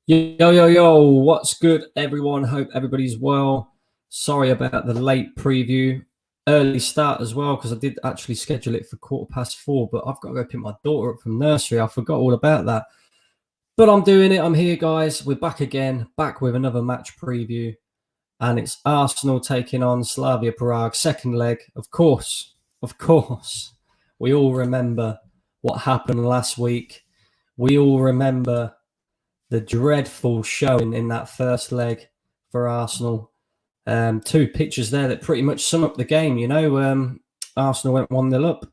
Yo, yo, yo, what's good, everyone? Hope everybody's well. Sorry about the late preview. Early start as well, because I did actually schedule it for 4:15, but I've got to go pick my daughter up from nursery. I forgot all about that. But I'm doing it. I'm here, guys. We're back again, back with another match preview. And it's Arsenal taking on Slavia Prague, second leg. Of course, we all remember what happened last week. We all remember the dreadful showing in that first leg for Arsenal. Two pictures there that pretty much sum up the game. Arsenal went 1-0 up.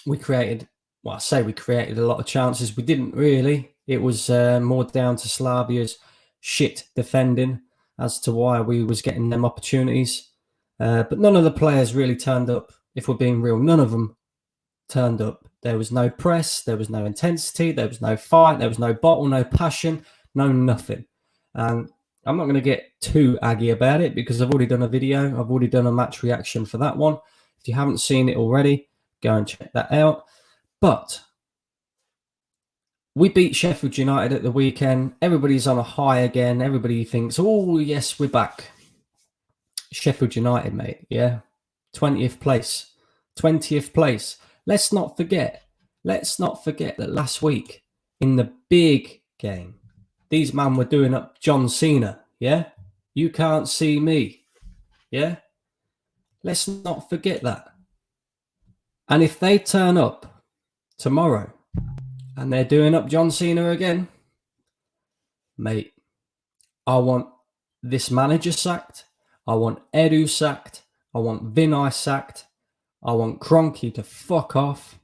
We created a lot of chances. We didn't really. It was more down to Slavia's shit defending as to why we was getting them opportunities. But none of the players really turned up, if we're being real. None of them turned up. There was no press, there was no intensity, there was no fight, there was no bottle, no passion, no nothing. And I'm not going to get too aggy about it because I've already done a video. I've already done a match reaction for that one. If you haven't seen it already, go and check that out. But we beat Sheffield United at the weekend. Everybody's on a high again. Everybody thinks, oh, yes, we're back. Sheffield United, mate. Yeah. 20th place. 20th place. Let's not forget that last week in the big game, these men were doing up John Cena. Yeah. You can't see me. Yeah. Let's not forget that. And if they turn up tomorrow and they're doing up John Cena again, mate, I want this manager sacked. I want Edu sacked. I want Vinay sacked. I want Kroenke to fuck off.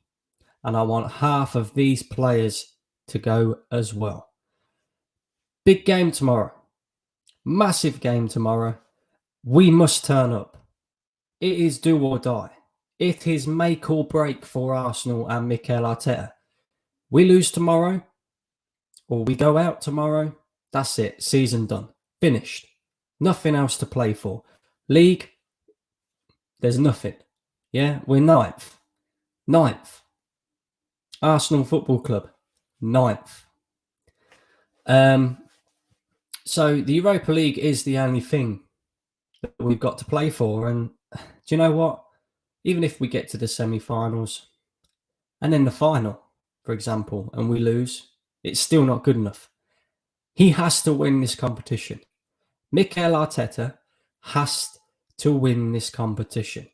And I want half of these players to go as well. Big game tomorrow. Massive game tomorrow. We must turn up. It is do or die. It is make or break for Arsenal and Mikel Arteta. We lose tomorrow, or we go out tomorrow, that's it. Season done. Finished. Nothing else to play for. League, there's nothing. Yeah, we're ninth. Arsenal Football Club, ninth. So the Europa League is the only thing that we've got to play for. And do you know what? Even if we get to the semi-finals and then the final, for example, and we lose, it's still not good enough. He has to win this competition. Mikel Arteta has to win this competition.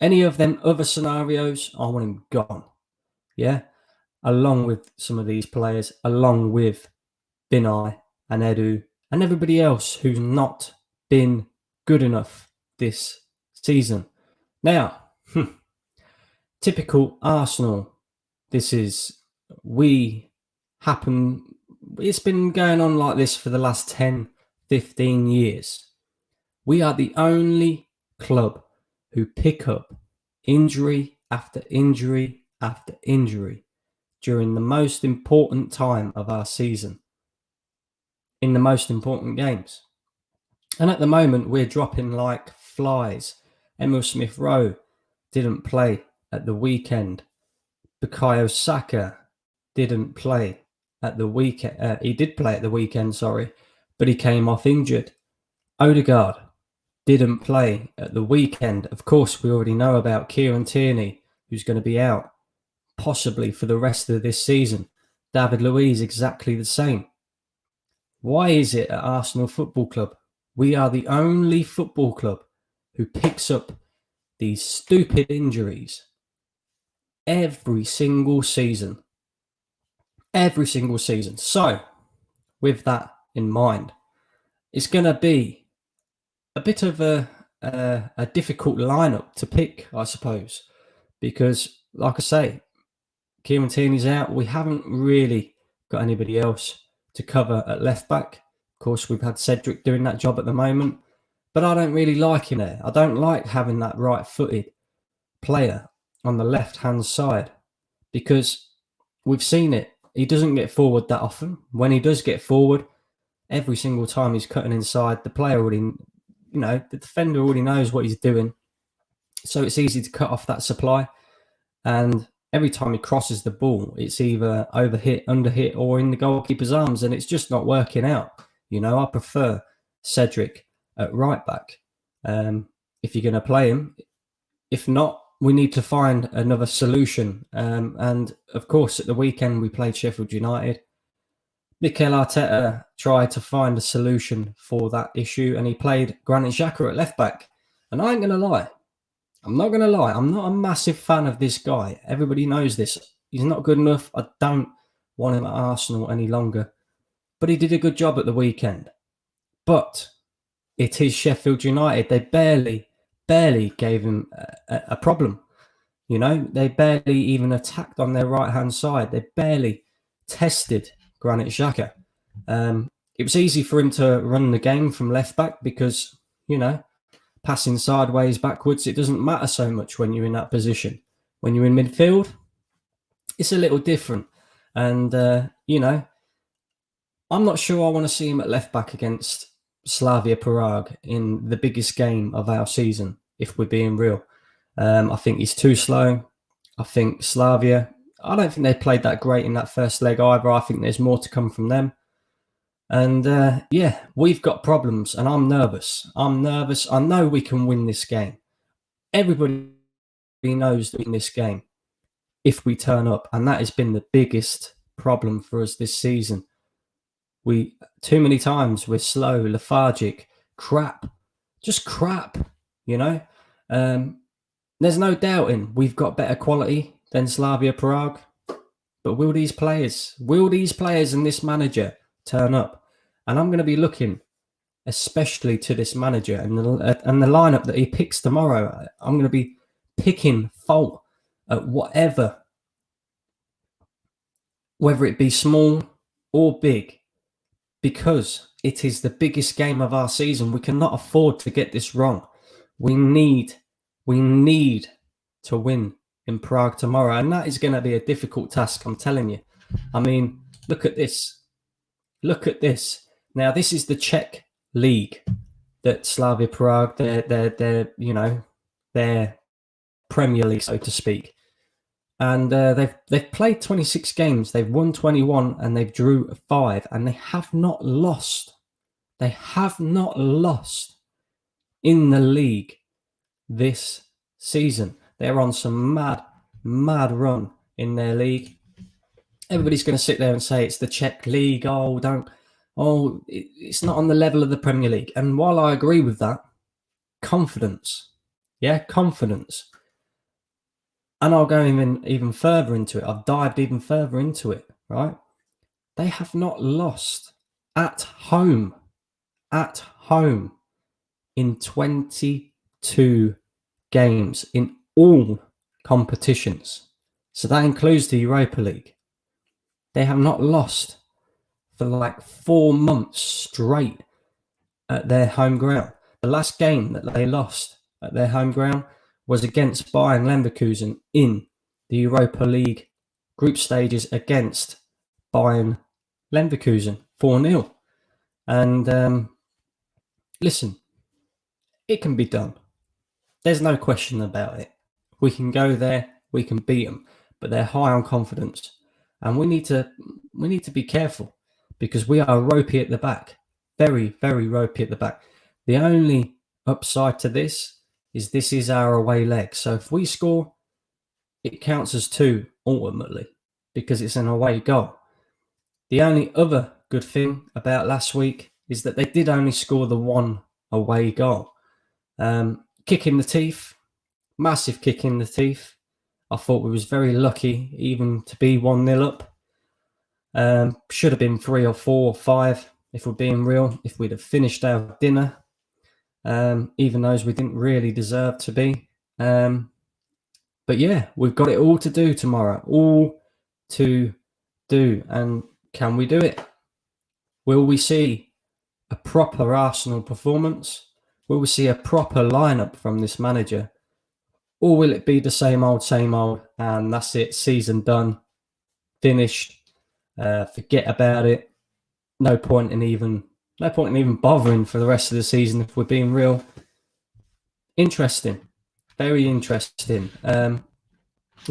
Any of them other scenarios, I want him gone. Yeah? Along with some of these players, along with Vinay and Edu and everybody else who's not been good enough this season. Now, typical Arsenal. It's been going on like this for the last 10, 15 years. We are the only club who pick up injury after injury after injury during the most important time of our season, in the most important games. And at the moment, we're dropping like flies. Emil Smith-Rowe didn't play at the weekend. Bukayo Saka didn't play at the weekend. He did play at the weekend, but he came off injured. Odegaard didn't play at the weekend. Of course, we already know about Kieran Tierney, who's going to be out possibly for the rest of this season. David Luiz, exactly the same. Why is it at Arsenal Football Club we are the only football club who picks up these stupid injuries every single season? Every single season. So, with that in mind, it's going to be a bit of a difficult lineup to pick, I suppose, because, like I say, Kieran Tierney's out. We haven't really got anybody else to cover at left back. Of course, we've had Cedric doing that job at the moment, but I don't really like him there. I don't like having that right-footed player on the left-hand side because we've seen it. He doesn't get forward that often. When he does get forward, every single time he's cutting inside, the player already, the defender already knows what he's doing. So it's easy to cut off that supply. And every time he crosses the ball, it's either overhit, underhit, or in the goalkeeper's arms, and it's just not working out. I prefer Cedric at right back if you're going to play him. If not, we need to find another solution. And of course, at the weekend, we played Sheffield United. Mikel Arteta tried to find a solution for that issue, and he played Granit Xhaka at left back. And I ain't going to lie. I'm not going to lie. I'm not a massive fan of this guy. Everybody knows this. He's not good enough. I don't want him at Arsenal any longer. But he did a good job at the weekend. But it is Sheffield United. They barely gave him a problem. They barely even attacked on their right-hand side. They barely tested Granit Xhaka. It was easy for him to run the game from left back because, passing sideways, backwards, it doesn't matter so much when you're in that position. When you're in midfield, it's a little different. And, I'm not sure I want to see him at left back against Slavia Prague in the biggest game of our season, if we're being real. I think he's too slow. I think Slavia, I don't think they played that great in that first leg either. I think there's more to come from them. And we've got problems, and I'm nervous. I know we can win this game. Everybody knows that we win this game if we turn up, and that has been the biggest problem for us this season. Too many times we're slow, lethargic, just crap. There's no doubting we've got better quality than Slavia Prague, but will these players and this manager turn up? And I'm going to be looking especially to this manager and the lineup that he picks tomorrow. I'm going to be picking fault at whether it be small or big, because it is the biggest game of our season. We cannot afford to get this wrong. We need to win in Prague tomorrow, and that is going to be a difficult task, I'm telling you. I mean, look at this. Now, this is the Czech league that Slavia Prague, their Premier League, so to speak. And they've played 26 games. They've won 21 and they've drew 5, and they have not lost. They have not lost in the league this season. They're on some mad run in their league. Everybody's going to sit there and say it's the Czech league. It's not on the level of the Premier League. And while I agree with that, confidence. And I'll go even further into it. I've dived even further into it, right? They have not lost at home in 22 games in all competitions. So that includes the Europa League. They have not lost for like 4 months straight at their home ground. The last game that they lost at their home ground was against Bayern Leverkusen in the Europa League group stages against Bayern Leverkusen, 4-0. And listen, it can be done. There's no question about it. We can go there, we can beat them, but they're high on confidence. And we need to be careful, because we are ropey at the back. Very, very ropey at the back. The only upside to this is our away leg. So if we score, it counts as 2 ultimately, because it's an away goal. The only other good thing about last week is that they did only score the 1 away goal. Kick in the teeth, massive kick in the teeth. I thought we was very lucky even to be 1-0 up. Should have been 3 or 4 or 5, if we're being real, if we'd have finished our dinner, even those we didn't really deserve to be. But yeah, we've got it all to do tomorrow, all to do. And can we do it? Will we see a proper Arsenal performance? Will we see a proper lineup from this manager? Or will it be the same old, and that's it, season done, finished, forget about it, no point in even bothering for the rest of the season, if we're being real? Interesting, very interesting. And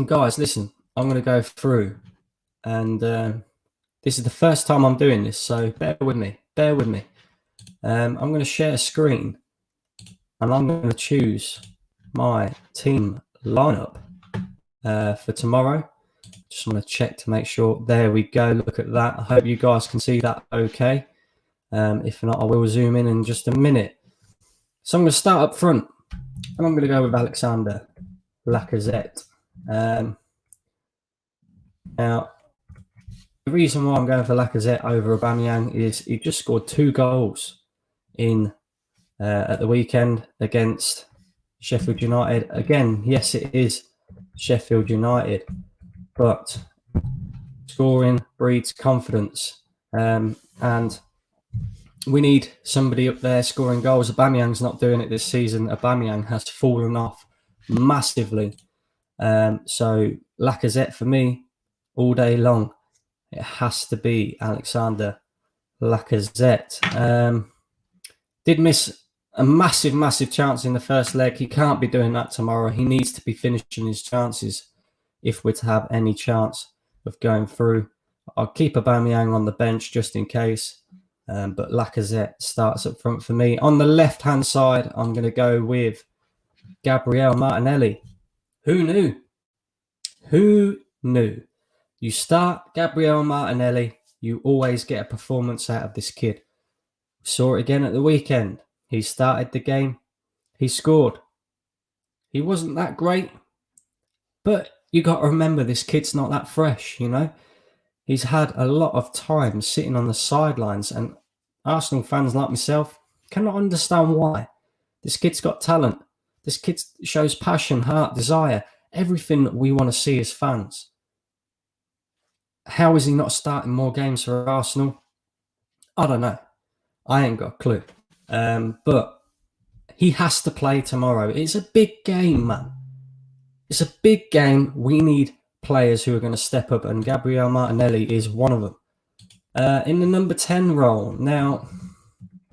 guys, listen, I'm going to go through, and this is the first time I'm doing this, so bear with me. I'm going to share a screen, and I'm going to choose my team lineup for tomorrow. Just want to check to make sure. There we go. Look at that. I hope you guys can see that okay. If not, I will zoom in just a minute. So I'm going to start up front, and I'm going to go with Alexander Lacazette. Now, the reason why I'm going for Lacazette over Aubameyang is he just scored 2 goals in at the weekend against Sheffield United. Again, yes, it is Sheffield United, but scoring breeds confidence, and we need somebody up there scoring goals. Aubameyang's not doing it this season. Aubameyang has fallen off massively. So Lacazette for me, all day long, it has to be Alexander Lacazette. Did miss a massive chance in the first leg. He can't be doing that tomorrow. He needs to be finishing his chances if we're to have any chance of going through. I'll keep Aubameyang on the bench just in case. But Lacazette starts up front for me. On the left-hand side, I'm going to go with Gabriel Martinelli. Who knew? Who knew? You start Gabriel Martinelli, you always get a performance out of this kid. We saw it again at the weekend. He started the game. He scored. He wasn't that great, but you got to remember this kid's not that fresh, you know. He's had a lot of time sitting on the sidelines, and Arsenal fans like myself cannot understand why. This kid's got talent. This kid shows passion, heart, desire, everything that we want to see as fans. How is he not starting more games for Arsenal? I don't know. I ain't got a clue. But he has to play tomorrow. It's a big game, man. It's a big game. We need players who are going to step up, and Gabriel Martinelli is one of them. In the number 10 role, now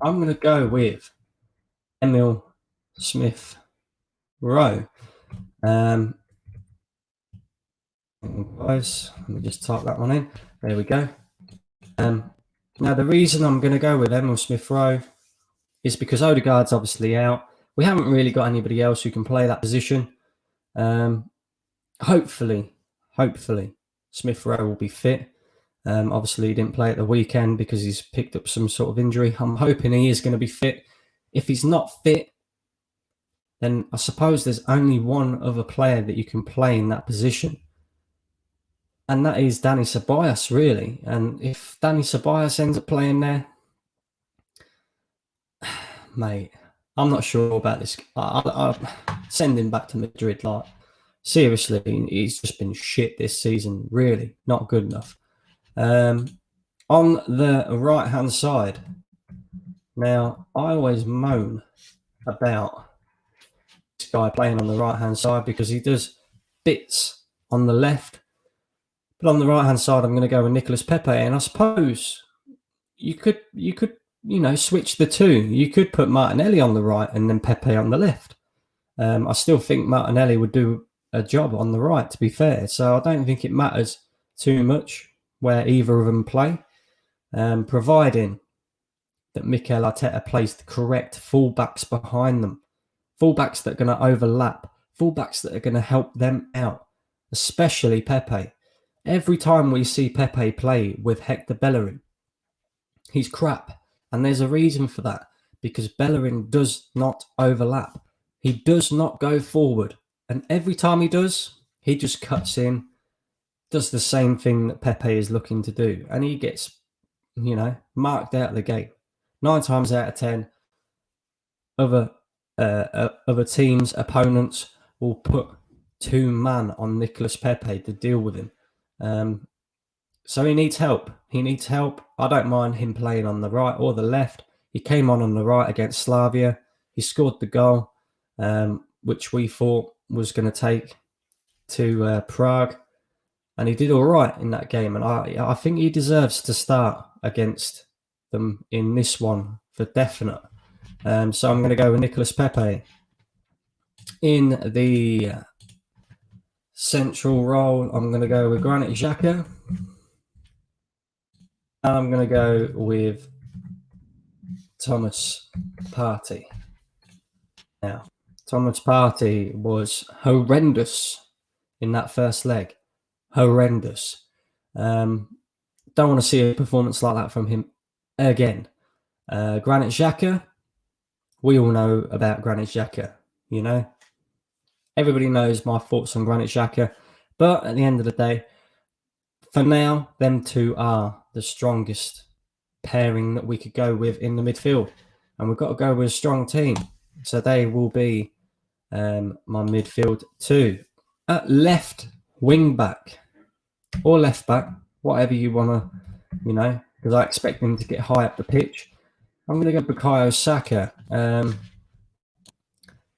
I'm going to go with Emil Smith-Rowe. Guys, let me just type that one in. There we go. Now, the reason I'm going to go with Emil Smith-Rowe is because Odegaard's obviously out. We haven't really got anybody else who can play that position. Hopefully, Smith-Rowe will be fit. Obviously, he didn't play at the weekend because he's picked up some sort of injury. I'm hoping he is going to be fit. If he's not fit, then I suppose there's only one other player that you can play in that position. And that is Dani Ceballos, really. And if Dani Ceballos ends up playing there, mate, I'm not sure about this. I'll send him back to Madrid. Like, seriously, he's just been shit this season. Really, not good enough. On the right-hand side, now, I always moan about this guy playing on the right-hand side because he does bits on the left. But on the right-hand side, I'm going to go with Nicolas Pepe. And I suppose you could switch the two. You could put Martinelli on the right and then Pepe on the left. I still think Martinelli would do a job on the right, to be fair. So I don't think it matters too much where either of them play, providing that Mikel Arteta plays the correct fullbacks behind them. Fullbacks that are going to overlap. Fullbacks that are going to help them out, especially Pepe. Every time we see Pepe play with Hector Bellerin, he's crap. And there's a reason for that, because Bellerin does not overlap. He does not go forward. And every time he does, he just cuts in, does the same thing that Pepe is looking to do. And he gets, marked out of the game. 9 times out of 10, other teams, opponents will put 2 man on Nicolas Pepe to deal with him. So he needs help. I don't mind him playing on the right or the left. He came on the right against Slavia. He scored the goal, which we thought was going to take to Prague. And he did all right in that game. And I think he deserves to start against them in this one for definite. So I'm going to go with Nicolas Pepe. In the central role, I'm going to go with Granit Xhaka. And I'm going to go with Thomas Partey. Now, Thomas Partey was horrendous in that first leg. Horrendous. Don't want to see a performance like that from him again. Granit Xhaka, we all know about Granit Xhaka, you know. Everybody knows my thoughts on Granit Xhaka. But at the end of the day, for now, them two are the strongest pairing that we could go with in the midfield. And we've got to go with a strong team. So they will be my midfield too. At left wing back or left back, whatever you want to, you know, because I expect them to get high up the pitch. I'm going to go Bukayo Saka.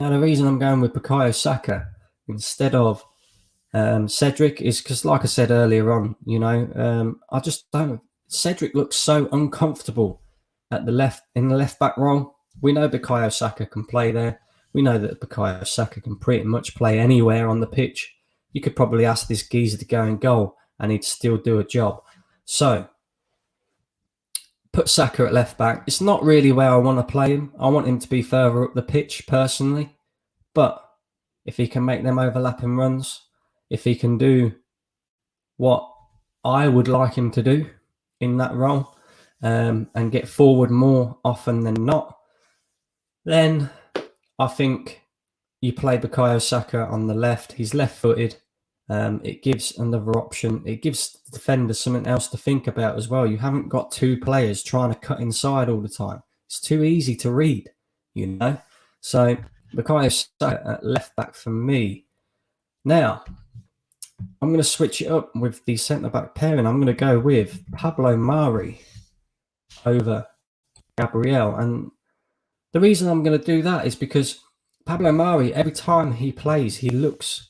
Now, the reason I'm going with Bukayo Saka instead of Cedric is because, like I said earlier on, you know, I just don't. Cedric looks so uncomfortable at the left in the left back role. We know Bukayo Saka can play there. We know that Bukayo Saka can pretty much play anywhere on the pitch. You could probably ask this geezer to go in goal and he'd still do a job. So, put Saka at left back. It's not really where I want to play him. I want him to be further up the pitch personally. But if he can make them overlapping runs, if he can do what I would like him to do in that role and get forward more often than not, then I think you play Bukayo Saka on the left. He's left-footed. It gives another option. It gives the defender something else to think about as well. You haven't got two players trying to cut inside all the time. It's too easy to read, you know. So Bukayo Saka at left back for me. Now, I'm going to switch it up with the centre-back pairing. I'm going to go with Pablo Mari over Gabriel. And the reason I'm going to do that is because Pablo Mari, every time he plays, he looks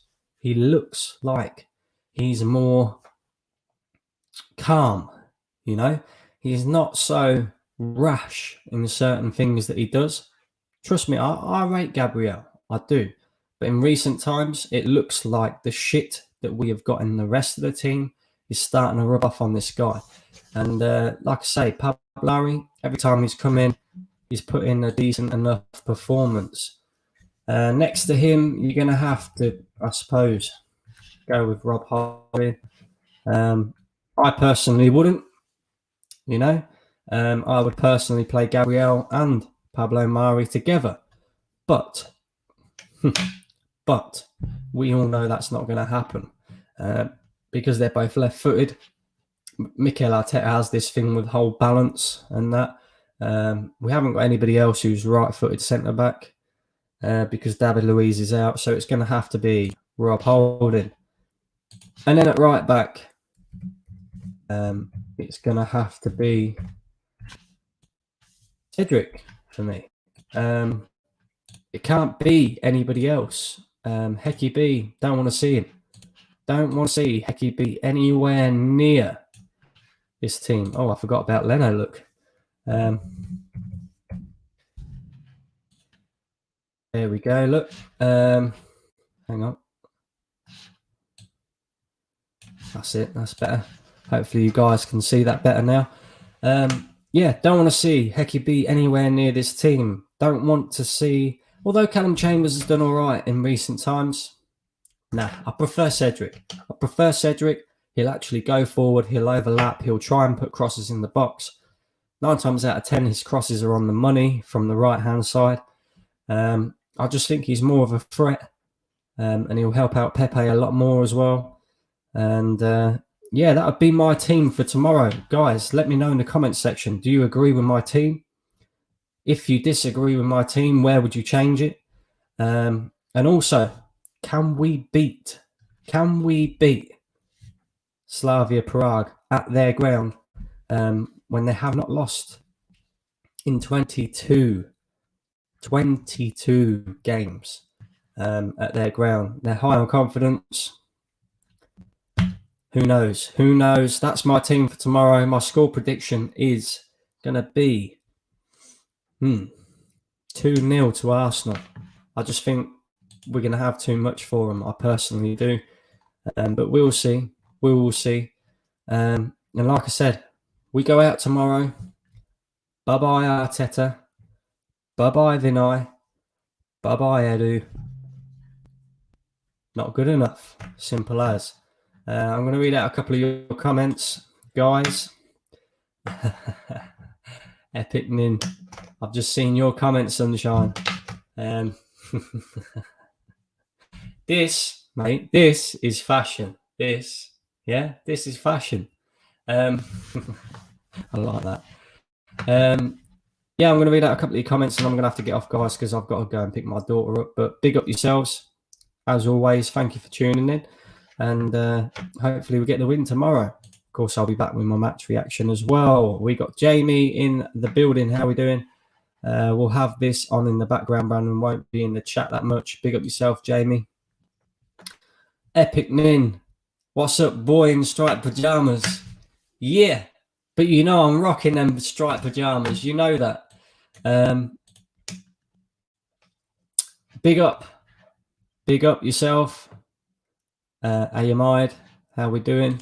like he's more calm, you know. He's not so rash in certain things that he does. Trust me, I rate Gabriel. I do. But in recent times, it looks like the shit that we have got in the rest of the team is starting to rub off on this guy. And like I say, Pablo Mari, every time he's come in, he's put in a decent enough performance. Next to him, you're going to have to, I suppose, go with Rob Holding. I personally wouldn't, you know. I would personally play Gabriel and Pablo Mari together. But we all know that's not going to happen because they're both left-footed. Mikel Arteta has this thing with whole balance and that. We haven't got anybody else who's right-footed centre-back because David Luiz is out. So it's going to have to be Rob Holding. And then at right-back, it's going to have to be Cedric for me. It can't be anybody else. Hecky B, don't want to see him. Don't want to see Hecky B anywhere near this team. Oh, I forgot about Leno, look. There we go, look. Hang on. That's it, that's better. Hopefully you guys can see that better now. Yeah, don't want to see Hecky B anywhere near this team. Don't want to see... Although Callum Chambers has done all right in recent times, nah, I prefer Cedric. He'll actually go forward, he'll overlap, he'll try and put crosses in the box. 9 times out of 10, his crosses are on the money from the right-hand side. I just think he's more of a threat, and he'll help out Pepe a lot more as well. And yeah, that would be my team for tomorrow. Guys, let me know in the comments section. Do you agree with my team? If you disagree with my team, where would you change it? And also, can we beat Slavia Prague at their ground when they have not lost in 22 games at their ground? They're high on confidence. Who knows? That's my team for tomorrow. My score prediction is going to be 2-0 to Arsenal. I just think we're going to have too much for them. I personally do. But we will see. We will see. And like I said, we go out tomorrow. Bye-bye, Arteta. Bye-bye, Vinay. Bye-bye, Edu. Not good enough. Simple as. I'm going to read out a couple of your comments, guys. Epic Nin. I've just seen your comments, Sunshine. This, mate, this is fashion. This is fashion. I like that. I'm going to read out a couple of your comments and I'm going to have to get off, guys, because I've got to go and pick my daughter up. But big up yourselves. As always, thank you for tuning in. And hopefully we get the win tomorrow. Of course, I'll be back with my match reaction as well. We got Jamie in the building. How are we doing? We'll have this on in the background. Brandon won't be in the chat that much. Big up yourself, Jamie. Epic Nin. What's up, boy in striped pajamas? Yeah. But you know I'm rocking them striped pajamas. You know that. Big up. Big up yourself. Ayamide. How we doing?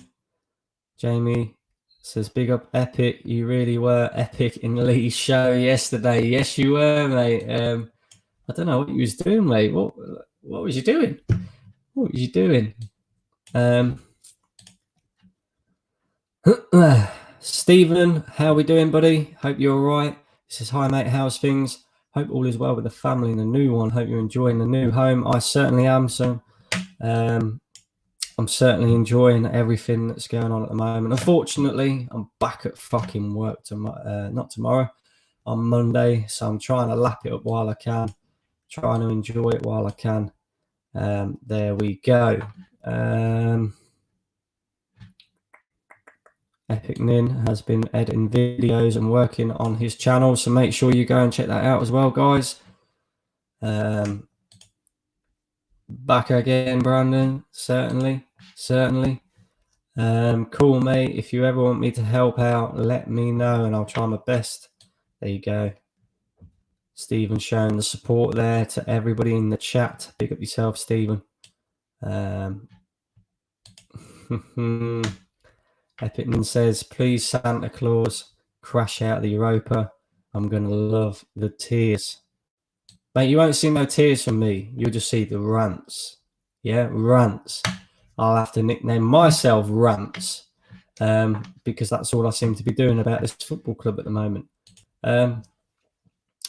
Jamie says, big up Epic. You really were epic in Lee's show yesterday. Yes, you were, mate. I don't know what you was doing, mate. What was you doing? What was you doing? Stephen, how we doing, buddy? Hope you're all right. He says, hi, mate. How's things? Hope all is well with the family and the new one. Hope you're enjoying the new home. I certainly am, son. I'm certainly enjoying everything that's going on at the moment. Unfortunately, I'm back at fucking work not tomorrow, on Monday. So I'm trying to lap it up while I can, trying to enjoy it while I can. There we go. Epic Nin has been editing videos and working on his channel. So make sure you go and check that out as well, guys. Back again, Brandon. Certainly. Cool, mate. If you ever want me to help out, let me know and I'll try my best. There you go. Stephen showing the support there to everybody in the chat. Big up yourself, Stephen. Epicman says, please, Santa Claus, crash out the Europa. I'm going to love the tears. Mate, you won't see no tears from me. You'll just see the rants. Yeah, rants. I'll have to nickname myself Rants because that's all I seem to be doing about this football club at the moment.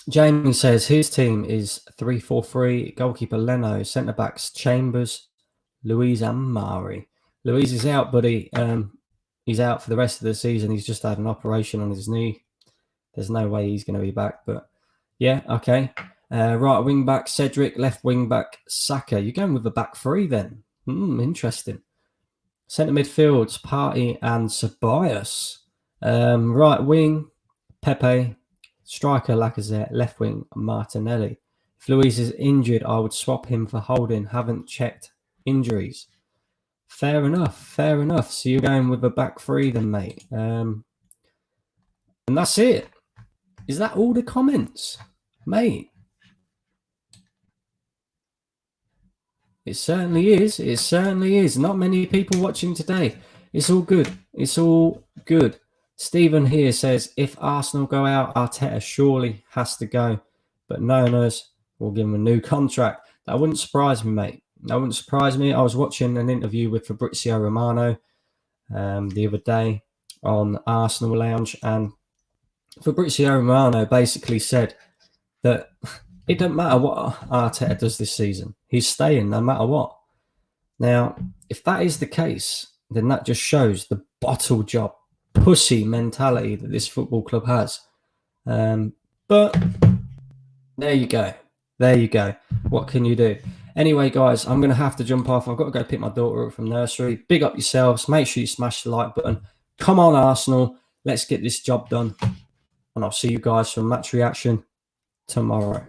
Jamie says his team is 3-4-3. Goalkeeper Leno, centre-backs Chambers, Luis and Mari. Luis is out, buddy. He's out for the rest of the season. He's just had an operation on his knee. There's no way he's going to be back. But yeah, okay. Right wing back Cedric, left wing back Saka. You're going with the back three then. Interesting. Centre midfields Partey and Ceballos. Right wing Pepe, striker Lacazette, left wing Martinelli. If Luis is injured, I would swap him for Holding. Haven't checked injuries. Fair enough. So you're going with the back three then, mate. And that's it. Is that all the comments? Mate. It certainly is. Not many people watching today. It's all good. Stephen here says, if Arsenal go out, Arteta surely has to go. But no owners will give him a new contract. That wouldn't surprise me, mate. That wouldn't surprise me. I was watching an interview with Fabrizio Romano the other day on Arsenal Lounge, and Fabrizio Romano basically said that it doesn't matter what Arteta does this season. He's staying no matter what. Now, if that is the case, then that just shows the bottle job, pussy mentality that this football club has. But there you go. What can you do? Anyway, guys, I'm going to have to jump off. I've got to go pick my daughter up from nursery. Big up yourselves. Make sure you smash the like button. Come on, Arsenal. Let's get this job done. And I'll see you guys for match reaction tomorrow.